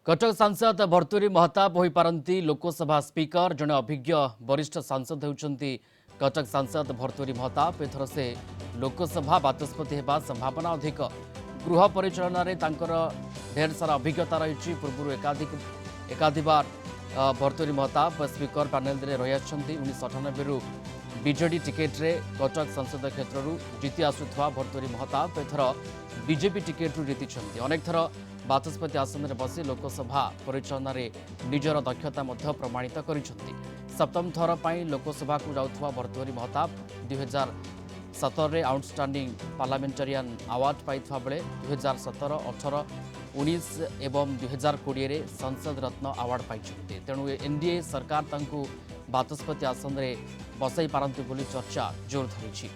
कटक सांसद भर्तुरी महताब हो पारती लोकसभा स्पीकर जड़े अभिज्ञ वरिष्ठ सांसद होती कटक सांसद भर्तुरी महताब एथर से लोकसभा बाचस्पति होगा संभावना अधिक गृह परिचालन ढेर सारा अभिज्ञता रही पूर्व एकाधिबार भर्तुरी महताब स्पीकर पैनेल रही 1998 बीजेडी टिकेट रे कटक संसद क्षेत्र जीति आसुवा भर्तुरी महताब एथर बीजेपी टिकेट जीति अनेक थर बाचस्पति आसन में बसी लोकसभा परिचालन निजर दक्षता प्रमाणित कर सप्तम थर पर लोकसभा को जाऊा भर्तुहरी महताब 2017 आउटस्टैंडिंग पार्लियामेंटेरियन अवार्ड पाई बेले 2017, 18, 19 एवं 2020 संसद रत्न अवार्ड पाई तेणु एनडीए सरकार तांकु बाचस्पति आसन में बसई पारती बोली चर्चा जोर धरी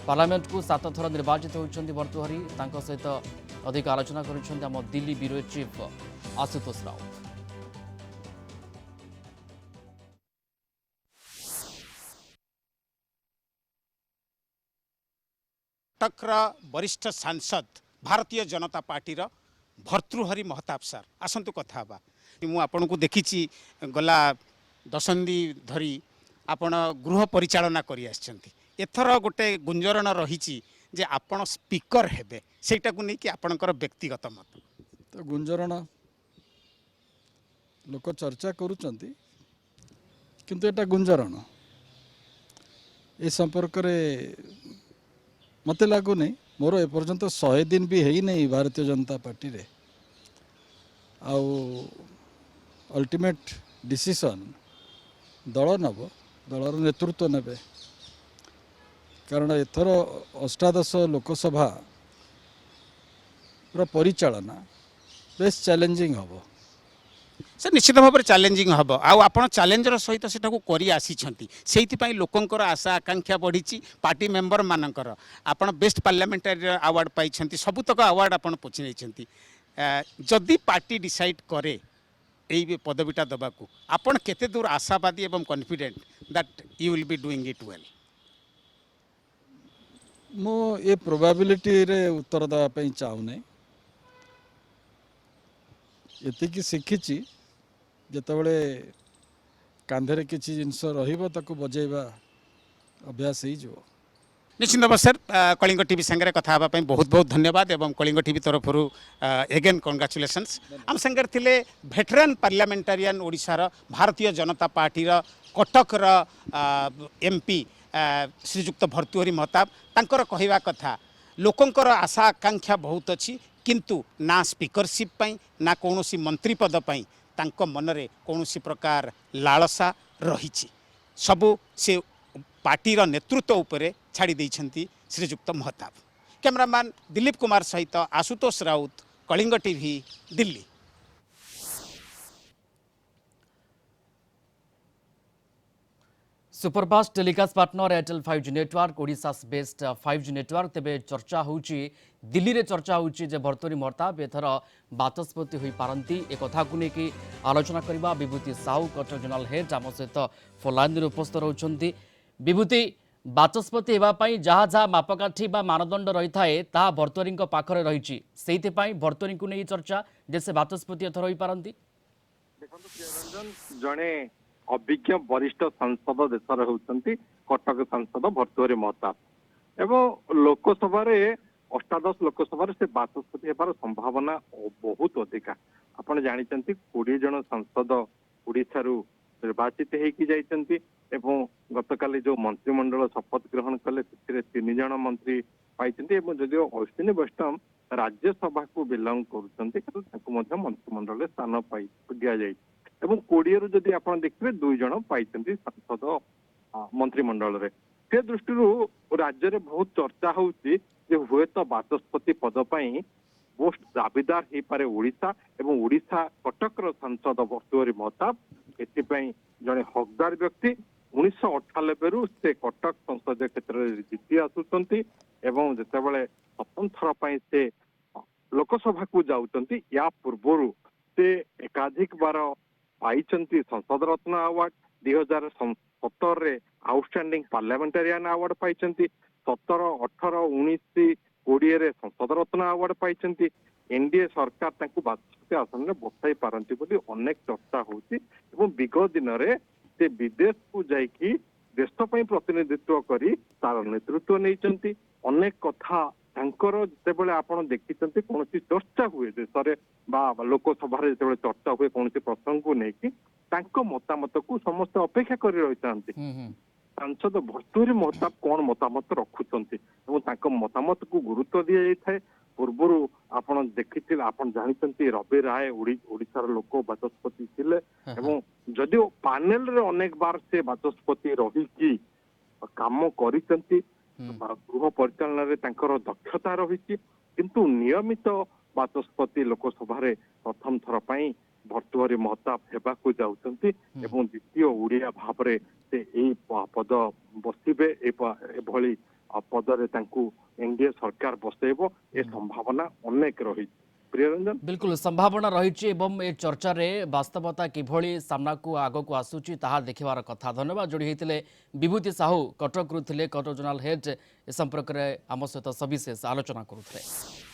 पार्लियामेंट को 7 थर निर्वाचित होती भर्तुहरी सहित अधिक आलोचना कर दिल्ली ब्यूरो चीफ आशुतोष राउत। कटकर वरिष्ठ सांसद भारतीय जनता पार्टी भर्तृहरि महताब सार आसतु कथा मु आपन को देखी गला दशंधी धरी आपण गृह परिचालना करी आछंती एथर गोटे गुंजरण रही जे आपण स्पीकर हेबे सेटा को नहीं कि आपणकर व्यक्तिगत मत तो गुंजरण लोक चर्चा करूचंती किंतु एटा गुंजरण ए संपर्क रे मते लागू नहीं मोर एपर्यंत 100 दिन भी है नहीं भारतीय जनता पार्टी रे आउ अल्टीमेट डिसीजन दल नब दलर नेतृत्व नेबे कारण एथर अष्टादश लोकसभा परिचालना बेस चैलेंजिंग हम से निश्चित भाव में चैलेंजिंग हम आप चैलेंजर सहित से करी आसी लोकंर आशा आकांक्षा बढ़ी पार्टी मेंबर मानकर आप बेस्ट पार्लियामेंटारी अवार्ड पाई सबुतक अवार्ड आप पोची नहीं जदि पार्टी डिसाइड करे यही पदवीटा दबाकू आपण केते दूर आशावादी एवं confident that you will be doing it well मो ये प्रोबेबिलिटी रे उत्तर देवाई चाहूना ये शिखी जितेबले कांधे किसी जिनस बजेबा अभ्यास हो निश्चित भाव सर कलिंग टीवी संगे कथा बहुत बहुत धन्यवाद एवं कलिंग टीवी तरफ एगेन कंग्राचुलेशंस आम संगे थिले भेटरान पार्लियामेंटारियन ओडिशार भारतीय जनता पार्टी कटकर एमपी श्रीजुक्त भर्तृहरि महताब तांकर कहवा कथा लोकंकर आशा आकांक्षा बहुत अच्छी किंतु ना स्पीकरशिप पाई ना कौनसी मंत्री पद पाई तांको मनरे कौनसी प्रकार लालसा रही सबू से पार्टीर नेतृत्व उपरे छाड़ी देइछंती श्रीजुक्त महताब। कैमरामैन दिलीप कुमार सहित Ashutosh Raut Kalinga TV Delhi. Superfast telecast partner Airtel 5G network Odisha best 5G network तेबे चर्चा होची दिल्ली रे चर्चा होची जे भर्तुहरि महताब एथर बाचस्पति होई पारंती ए कथा को लेकी आलोचना करबा विभूति साहू कटक जनरल हेड आम सहित फोनलाइन रे उपस्थित रहउछंती विभूति बाचस्पति हेबा पई जहा जहा मापकाठी बा मानदंड रही थाए ता भर्तुहरि पाखरे रहिची सेहिते पई भर्तुहरि को नै चर्चा जे से बाचस्पति एथर होई पारंती देखंतु प्रियरंजन जणे अभिज्ञ वरिष्ठ सांसद देशर होती कटक सांसद भर्तुहरि महताब एवं लोकसभा अष्टादश लोकसभा से बाचस्पति होबार संभावना बहुत अधिका आपण जानते 20 जन सांसद ओडिशा निर्वाचित होती गतकाली जो मंत्रिमंडल शपथ ग्रहण कले 3 जन मंत्री पाई जदिव अश्विनी वैष्णव राज्यसभा को बिलंग कर मंत्रिमंडल स्थान पाई दि जाए एवं 20 रु जदि आप देखिए 2 जन पाई सांसद मंत्रिमंडल रे से दृष्टि राज्य में बहुत चर्चा होती हुए तो बाचस्पति पद पर मोस्ट दाबीदार हो पारे ओडिशा एवं ओडिशा कटकर सांसद भर्तृहरि महताब एथिपाई जड़े हकदार व्यक्ति 1998 रु से कटक संसदीय क्षेत्र में जीति आसुचंती एवं जितेबाला सप्तम थर पर से लोकसभा को जाउचंती या पूर्व से एकाधिक बार पाई संसद रत्न अवार्ड 2017 आउटस्टैंडिंग पार्लियामेंटेरियन अवार्ड पाई 17, 18, 19, 20 संसद रत्न अवार्ड पाई एनडीए सरकार तांकु बाचस्पति आसन रे बसाई पारंती बोली अनेक चर्चा होची एवं विगत दिन रे से विदेश को जाइकी देश पई प्रतिनिधित्व करी तार नेतृत्व नहीं अनेक कथा तांकर जेतेबेले आपण देखिचंती कोनोसी चर्चा हुए देश रे बा लोकसभा रे जेतेबेले चर्चा हुए कोनोसी प्रसंग को नेकी तांको मतामत को समस्त अपेक्षा करी रहितांती सांसद भर्तृहरि महताब कौन मतामत रखुचंती एवं तांको मतामत को गुरुत्व दिया जाय पूर्व आपण देखिथिले आपण जानिचंती रवि राय ओडिशार लोक बाचस्पति थिले एवं जदिओ पैनल रे अनेक बार से बाचस्पति रही की काम करिचंती गृह परिचालन रे तांकर दक्षता रही किंतु नियमित बाचस्पति लोकसभा रे प्रथम थर पई भर्तृहरि महताब हेबाकू जाउचंती एवं द्वितीय ओडिया भाव रे से एई पद बसिबे एभली पदरे तांकू एनडीए सरकार बसेबो ए संभावना अनेक रही प्रियरंजन बिल्कुल संभावना रही एवं ए चर्चा रे वास्तवता किभली सामना को आग को आसुची ताहा देखिबार कथा धन्यवाद जोड़ी होते विभूति साहू कटक रू कटक जोनाल हेड ए संपर्क में आम सहित सविशेष आलोचना करुଥିଲେ।